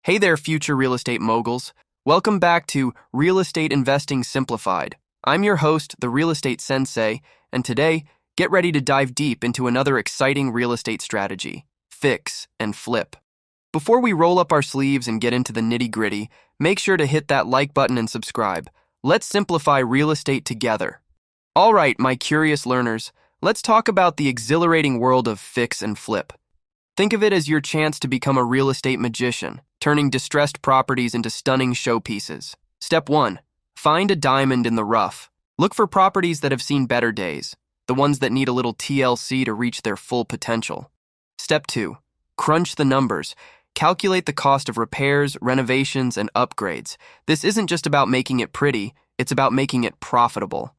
Hey there, future real estate moguls. Welcome back to Real Estate Investing Simplified. I'm your host, the Real Estate Sensei, and today, get ready to dive deep into another exciting real estate strategy: fix and flip. Before we roll up our sleeves and get into the nitty-gritty, make sure to hit that like button and subscribe. Let's simplify real estate together. All right, my curious learners, let's talk about the exhilarating world of fix and flip. Think of it as your chance to become a real estate magician, turning distressed properties into stunning showpieces. Step 1. Find a diamond in the rough. Look for properties that have seen better days, the ones that need a little TLC to reach their full potential. Step 2. Crunch the numbers. Calculate the cost of repairs, renovations, and upgrades. This isn't just about making it pretty, it's about making it profitable.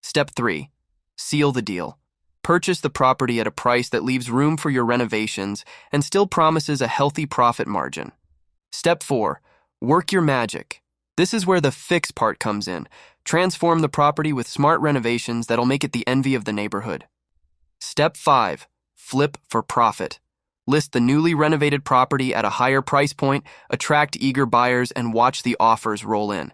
Step 3. Seal the deal. Purchase the property at a price that leaves room for your renovations and still promises a healthy profit margin. Step 4. Work your magic. This is where the fix part comes in. Transform the property with smart renovations that'll make it the envy of the neighborhood. Step 5. Flip for profit. List the newly renovated property at a higher price point, attract eager buyers, and watch the offers roll in.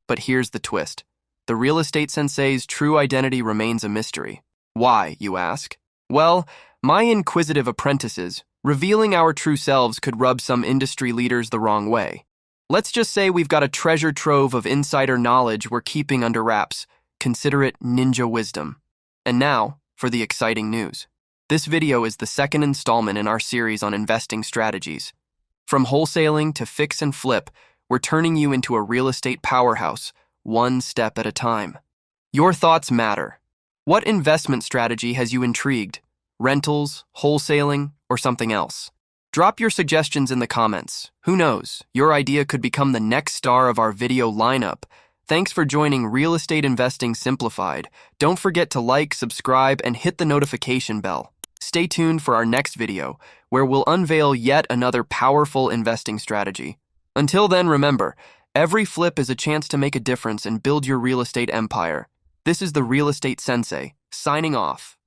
But here's the twist. The Real Estate Sensei's true identity remains a mystery. Why, you ask? Well, my inquisitive apprentices, revealing our true selves could rub some industry leaders the wrong way. Let's just say we've got a treasure trove of insider knowledge we're keeping under wraps. Consider it ninja wisdom. And now, for the exciting news. This video is the second installment in our series on investing strategies. From wholesaling to fix and flip, we're turning you into a real estate powerhouse, one step at a time. Your thoughts matter. What investment strategy has you intrigued? Rentals, wholesaling, or something else? Drop your suggestions in the comments. Who knows, your idea could become the next star of our video lineup. Thanks for joining Real Estate Investing Simplified. Don't forget to like, subscribe, and hit the notification bell. Stay tuned for our next video, where we'll unveil yet another powerful investing strategy. Until then, remember, every flip is a chance to make a difference and build your real estate empire. This is the Real Estate Sensei, signing off.